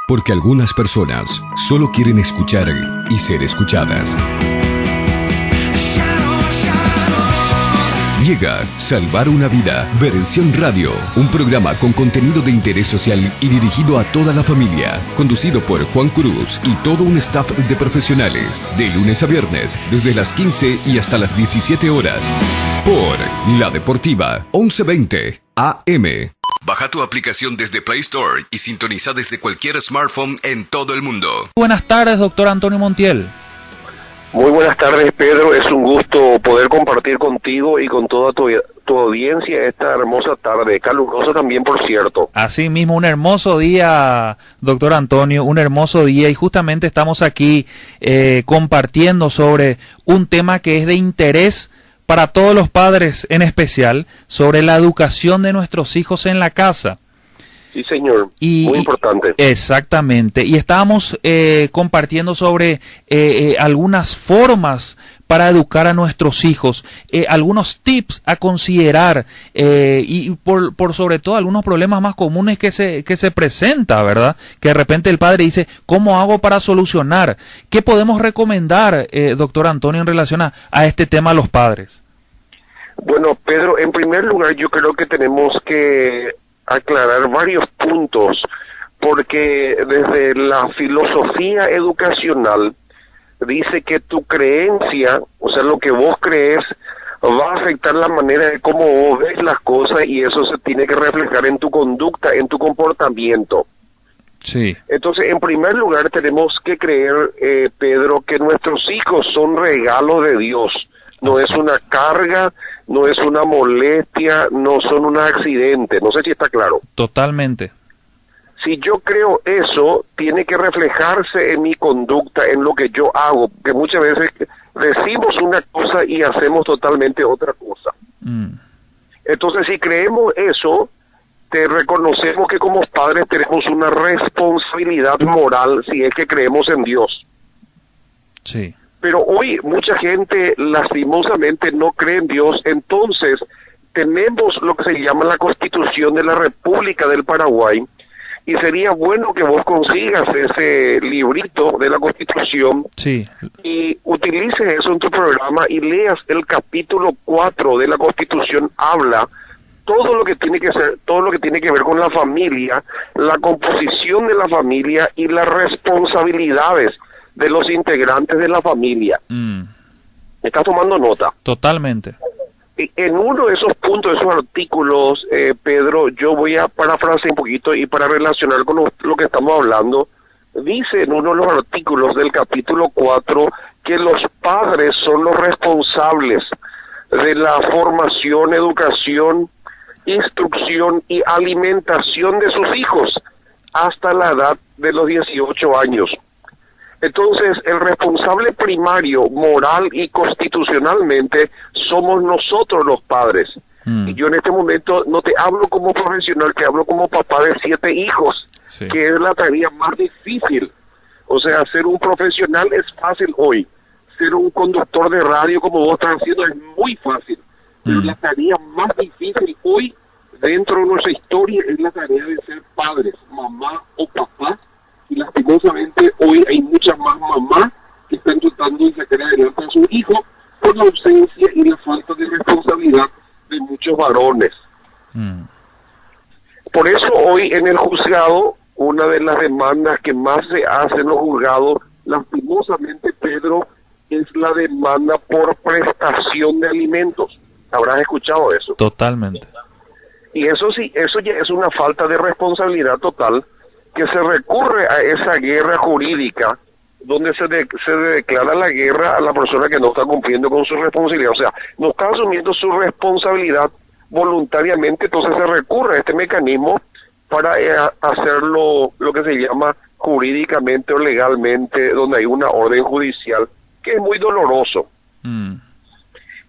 Porque algunas personas solo quieren escuchar y ser escuchadas. Llega Salvar una Vida, versión radio, un programa con contenido de interés social y dirigido a toda la familia, conducido por Juan Cruz y todo un staff de profesionales, de lunes a viernes, desde las 15 y hasta las 17 horas, por La Deportiva 1120 AM. Baja tu aplicación desde Play Store y sintoniza desde cualquier smartphone en todo el mundo. Buenas tardes, doctor Antonio Montiel. Muy buenas tardes, Pedro. Es un gusto poder compartir contigo y con toda tu audiencia esta hermosa tarde, calurosa también, por cierto. Así mismo, un hermoso día, doctor Antonio, un hermoso día, y justamente estamos aquí compartiendo sobre un tema que es de interés para todos los padres, en especial sobre la educación de nuestros hijos en la casa. Sí, señor. Muy importante. Exactamente. Y estábamos compartiendo sobre algunas formas para educar a nuestros hijos, algunos tips a considerar y por sobre todo algunos problemas más comunes que se presenta, ¿verdad? Que de repente el padre dice, ¿cómo hago para solucionar? ¿Qué podemos recomendar, doctor Antonio, en relación a este tema a los padres? Bueno, Pedro, en primer lugar yo creo que tenemos que aclarar varios puntos, porque desde la filosofía educacional dice que tu creencia, o sea, lo que vos crees, va a afectar la manera de cómo vos ves las cosas, y eso se tiene que reflejar en tu conducta, en tu comportamiento. Sí. Entonces, en primer lugar, tenemos que creer, Pedro, que nuestros hijos son regalos de Dios. No es una carga, no es una molestia, no son un accidente. No sé si está claro. Totalmente. Si yo creo eso, tiene que reflejarse en mi conducta, en lo que yo hago, porque muchas veces decimos una cosa y hacemos totalmente otra cosa. Entonces, si creemos eso, te reconocemos que como padres tenemos una responsabilidad moral si es que creemos en Dios. Sí. Pero hoy mucha gente lastimosamente no cree en Dios, entonces tenemos lo que se llama la Constitución de la República del Paraguay, y sería bueno que vos consigas ese librito de la Constitución, sí, y utilices eso en tu programa y leas el capítulo 4 de la Constitución. Habla todo lo que tiene que ser, todo lo que tiene que ver con la familia, la composición de la familia y las responsabilidades de los integrantes de la familia. ¿Estás tomando nota? Totalmente. Y en uno de esos puntos, de esos artículos, Pedro, yo voy a parafrasear un poquito y para relacionar con lo que estamos hablando, dice en uno de los artículos del capítulo 4 que los padres son los responsables de la formación, educación, instrucción y alimentación de sus hijos hasta la edad de los 18 años. Entonces, el responsable primario, moral y constitucionalmente, somos nosotros los padres. Y yo en este momento no te hablo como profesional, te hablo como papá de 7 hijos, sí, que es la tarea más difícil. O sea, ser un profesional es fácil hoy. Ser un conductor de radio como vos estás haciendo es muy fácil. Pero la tarea más difícil hoy, dentro de nuestra historia, es la tarea de ser padres, mamá o papá. Y lastimosamente hoy hay muchas más mamás que están tratando de sacar adelante a sus hijos por la ausencia y la falta de responsabilidad de muchos varones. Por eso hoy en el juzgado, una de las demandas que más se hace en los juzgados, lastimosamente, Pedro, es la demanda por prestación de alimentos. ¿Habrás escuchado eso? Totalmente. Y eso sí, eso ya es una falta de responsabilidad total, que se recurre a esa guerra jurídica donde se declara la guerra a la persona que no está cumpliendo con su responsabilidad. O sea, no está asumiendo su responsabilidad voluntariamente, entonces se recurre a este mecanismo para hacerlo lo que se llama jurídicamente o legalmente, donde hay una orden judicial, que es muy doloroso.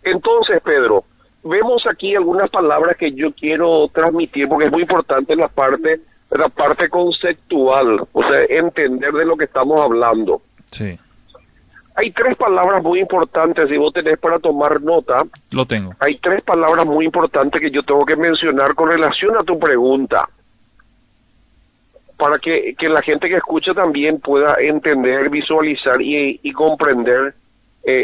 Entonces, Pedro, vemos aquí algunas palabras que yo quiero transmitir, porque es muy importante la parte conceptual, o sea, entender de lo que estamos hablando. Sí. Hay 3 palabras muy importantes, si vos tenés para tomar nota. Lo tengo. Hay 3 palabras muy importantes que yo tengo que mencionar con relación a tu pregunta. para que la gente que escucha también pueda entender, visualizar y comprender,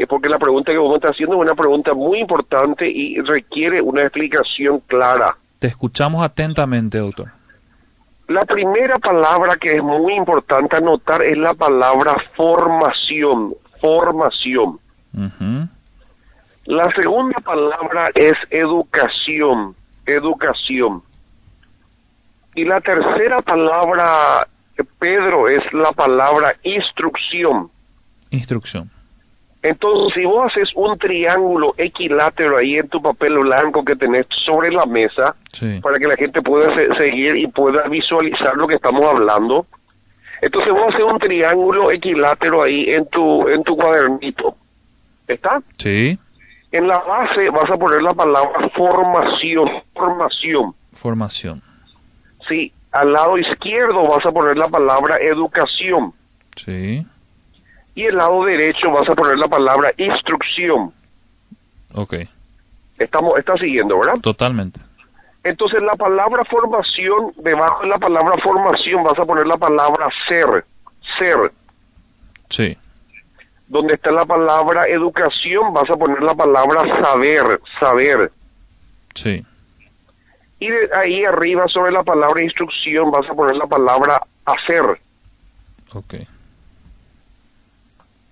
porque la pregunta que vos me estás haciendo es una pregunta muy importante y requiere una explicación clara. Te escuchamos atentamente, doctor. La primera palabra que es muy importante anotar es la palabra formación, formación. Ujú. La segunda palabra es educación, educación. Y la tercera palabra, Pedro, es la palabra instrucción. Instrucción. Entonces, si vos haces un triángulo equilátero ahí en tu papel blanco que tenés sobre la mesa, Sí. para que la gente pueda seguir y pueda visualizar lo que estamos hablando, entonces vos haces un triángulo equilátero ahí en tu cuadernito. ¿Está? Sí. En la base vas a poner la palabra formación, formación. Formación. Sí, al lado izquierdo vas a poner la palabra educación. Sí. Y el lado derecho vas a poner la palabra instrucción. Ok. Está siguiendo, ¿verdad? Totalmente. Entonces la palabra formación, debajo de la palabra formación vas a poner la palabra ser, ser. Sí. Donde está la palabra educación vas a poner la palabra saber, saber. Sí. Y de ahí arriba sobre la palabra instrucción vas a poner la palabra hacer. Ok.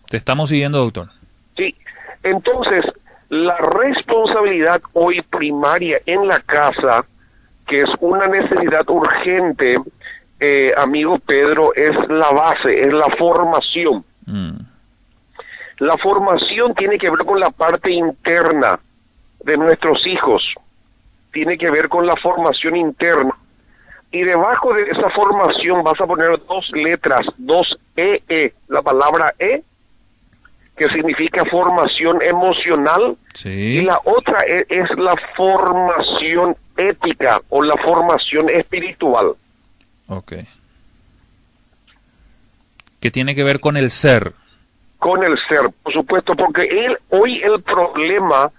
Te estamos siguiendo, doctor. Sí, entonces la responsabilidad hoy primaria en la casa, que es una necesidad urgente, amigo Pedro, es la base, es la formación. La formación tiene que ver con la parte interna de nuestros hijos, tiene que ver con la formación interna. Y debajo de esa formación vas a poner dos letras, dos E, la palabra E, que significa formación emocional, Sí. y la otra es la formación ética o la formación espiritual. Ok. ¿Qué tiene que ver con el ser? Con el ser, por supuesto, porque hoy el problema,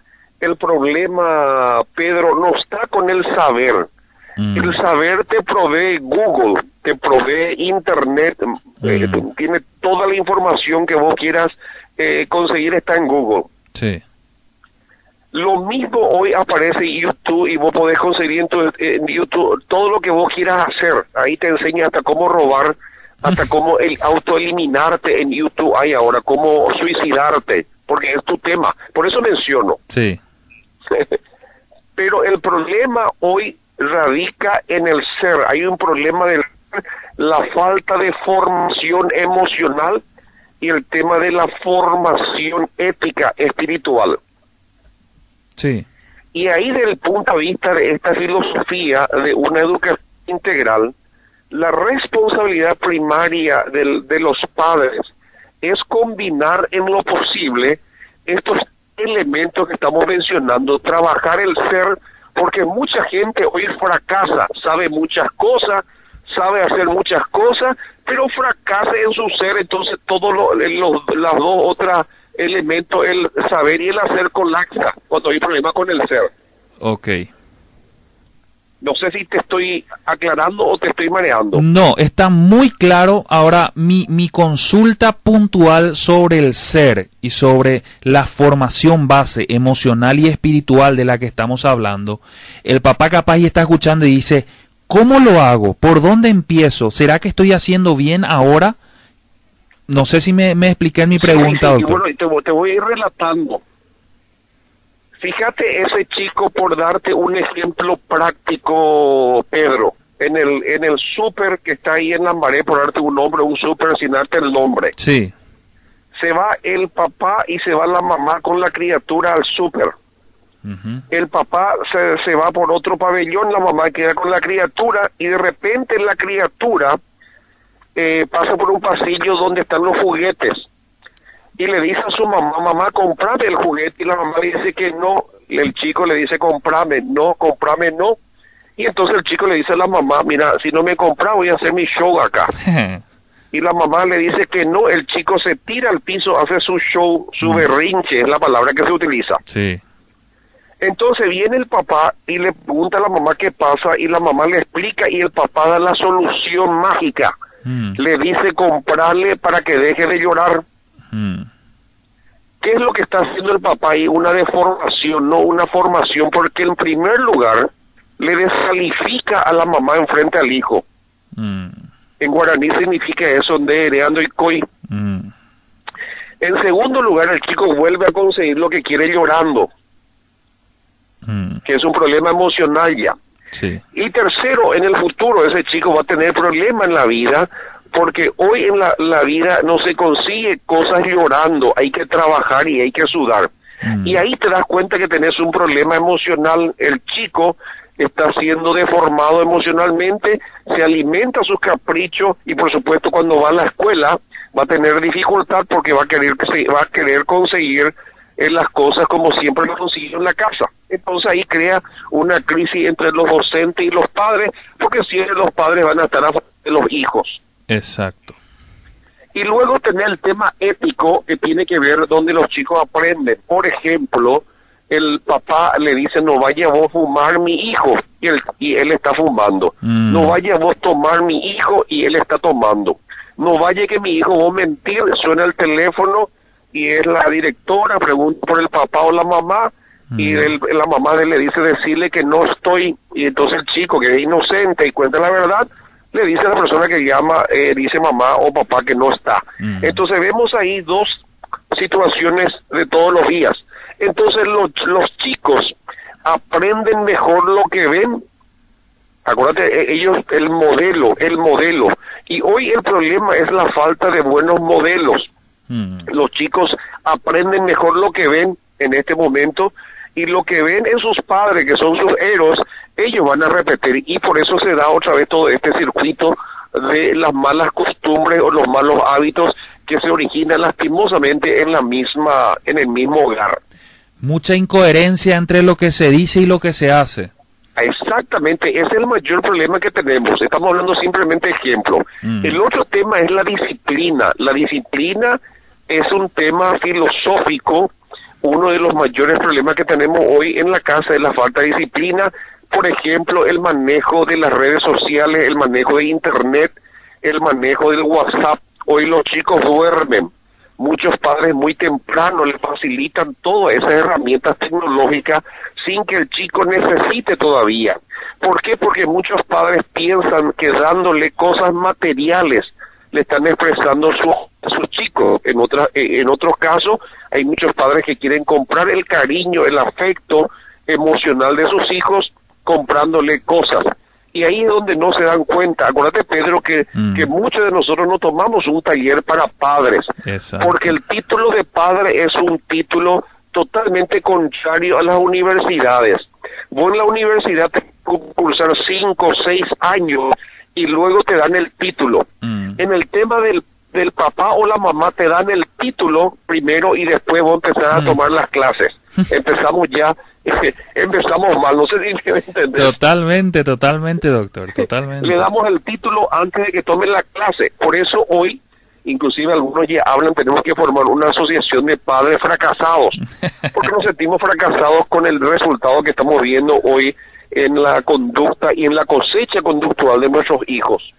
Pedro, no está con el saber. El saber te provee Google, te provee Internet, tiene toda la información que vos quieras conseguir, está en Google. Sí. Lo mismo hoy aparece en YouTube y vos podés conseguir en YouTube todo lo que vos quieras hacer. Ahí te enseña hasta cómo robar, hasta cómo autoeliminarte en YouTube hay ahora, cómo suicidarte, porque es tu tema. Por eso menciono. Sí. Pero el problema hoy radica en el ser. Hay un problema de la falta de formación emocional y el tema de la formación ética espiritual. Sí. Y ahí, desde el punto de vista de esta filosofía de una educación integral, la responsabilidad primaria de los padres es combinar en lo posible estos elementos que estamos mencionando, trabajar el ser, porque mucha gente hoy fracasa, sabe muchas cosas, sabe hacer muchas cosas, pero fracasa en su ser. Entonces todos las dos otras elementos, el saber y el hacer, colapsa cuando hay problema con el ser. Ok. No sé si te estoy aclarando o te estoy mareando. No, está muy claro. Ahora, mi consulta puntual sobre el ser y sobre la formación base emocional y espiritual de la que estamos hablando. El papá capaz y está escuchando y dice, ¿cómo lo hago? ¿Por dónde empiezo? ¿Será que estoy haciendo bien ahora? No sé si me expliqué en mi pregunta, sí, doctor. Bueno, te voy a ir relatando. Fíjate ese chico, por darte un ejemplo práctico, Pedro, en el súper que está ahí en Lambaré, por darte un nombre, un súper sin darte el nombre. Sí. Se va el papá y se va la mamá con la criatura al súper. El papá se va por otro pabellón, la mamá queda con la criatura y de repente la criatura pasa por un pasillo donde están los juguetes. Y le dice a su mamá, mamá, comprame el juguete, y la mamá dice que no, el chico le dice, comprame no. Y entonces el chico le dice a la mamá, mira, si no me compras voy a hacer mi show acá. Y la mamá le dice que no, el chico se tira al piso, hace su show, su berrinche, es la palabra que se utiliza. Sí. Entonces viene el papá y le pregunta a la mamá qué pasa, y la mamá le explica, y el papá da la solución mágica. Le dice comprarle para que deje de llorar. ¿Qué es lo que está haciendo el papá ahí? Una deformación, no una formación, porque en primer lugar le descalifica a la mamá enfrente al hijo. En guaraní significa eso, ndereando y coi. En segundo lugar, el chico vuelve a conseguir lo que quiere llorando, que es un problema emocional ya. Sí. Y tercero, en el futuro ese chico va a tener problemas en la vida, porque hoy en la vida no se consigue cosas llorando, hay que trabajar y hay que sudar. Y ahí te das cuenta que tenés un problema emocional. El chico está siendo deformado emocionalmente, se alimenta sus caprichos, y por supuesto cuando va a la escuela va a tener dificultad porque va a querer conseguir las cosas como siempre lo consiguió en la casa. Entonces ahí crea una crisis entre los docentes y los padres, porque siempre los padres van a estar a favor de los hijos. Exacto. Y luego tener el tema ético, que tiene que ver donde los chicos aprenden. Por ejemplo, el papá le dice: no vaya vos a fumar mi hijo, y él está fumando. No vaya vos a tomar mi hijo, y él está tomando. No vaya que mi hijo vos mentir, suena el teléfono y es la directora, pregunta por el papá o la mamá, y la mamá le dice decirle que no estoy, y entonces el chico, que es inocente y cuenta la verdad, le dice a la persona que llama, dice mamá o papá que no está. Entonces vemos ahí dos situaciones de todos los días. Entonces los chicos aprenden mejor lo que ven. Acuérdate, ellos, el modelo, y hoy el problema es la falta de buenos modelos. Los chicos aprenden mejor lo que ven en este momento, y lo que ven en sus padres, que son sus héroes, ellos van a repetir, y por eso se da otra vez todo este circuito de las malas costumbres o los malos hábitos que se originan lastimosamente en el mismo hogar. Mucha incoherencia entre lo que se dice y lo que se hace. Exactamente, ese es el mayor problema que tenemos. Estamos hablando simplemente de ejemplo. El otro tema es la disciplina. La disciplina es un tema filosófico. Uno de los mayores problemas que tenemos hoy en la casa es la falta de disciplina. Por ejemplo, el manejo de las redes sociales, el manejo de internet, el manejo del WhatsApp. Hoy los chicos duermen. Muchos padres muy temprano les facilitan todas esas herramientas tecnológicas sin que el chico necesite todavía. ¿Por qué? Porque muchos padres piensan que dándole cosas materiales le están expresando su chico. En otros casos hay muchos padres que quieren comprar el cariño, el afecto emocional de sus hijos comprándole cosas. Y ahí es donde no se dan cuenta. Acuérdate, Pedro, que muchos de nosotros no tomamos un taller para padres. Exacto. Porque el título de padre es un título totalmente contrario a las universidades. Vos en la universidad te cursar 5 o 6 años y luego te dan el título. En el tema del papá o la mamá te dan el título primero y después vos empezás a tomar las clases. Empezamos mal, no sé si me entendés. Totalmente, doctor, totalmente. Le damos el título antes de que tomen la clase. Por eso hoy, inclusive algunos ya hablan, tenemos que formar una asociación de padres fracasados, porque nos sentimos fracasados con el resultado que estamos viendo hoy en la conducta y en la cosecha conductual de nuestros hijos.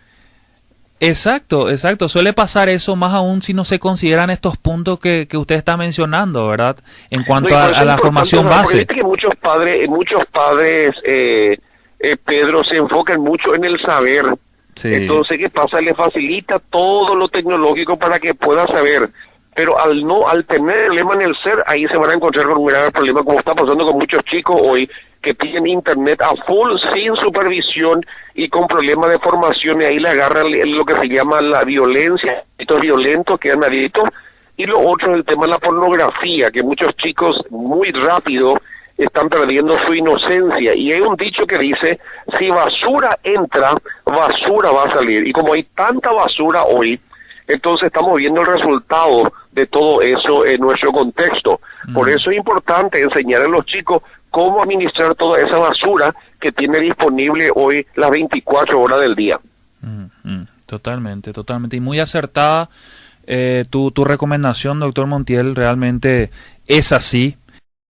Exacto. Suele pasar eso, más aún si no se consideran estos puntos que usted está mencionando, ¿verdad? En cuanto a la formación base. Que muchos padres, Pedro, se enfocan mucho en el saber. Sí. Entonces, ¿qué pasa? Le facilita todo lo tecnológico para que pueda saber. Pero al tener el problema en el ser, ahí se van a encontrar con un grave problema, como está pasando con muchos chicos hoy, que tienen internet a full, sin supervisión y con problemas de formación, y ahí le agarran lo que se llama la violencia, estos violentos quedan adictos. Y lo otro es el tema de la pornografía, que muchos chicos muy rápido están perdiendo su inocencia. Y hay un dicho que dice: si basura entra, basura va a salir. Y como hay tanta basura hoy, entonces estamos viendo el resultado de todo eso en nuestro contexto. Por eso es importante enseñar a los chicos cómo administrar toda esa basura que tiene disponible hoy las 24 horas del día. Totalmente. Y muy acertada tu recomendación, doctor Montiel. Realmente es así.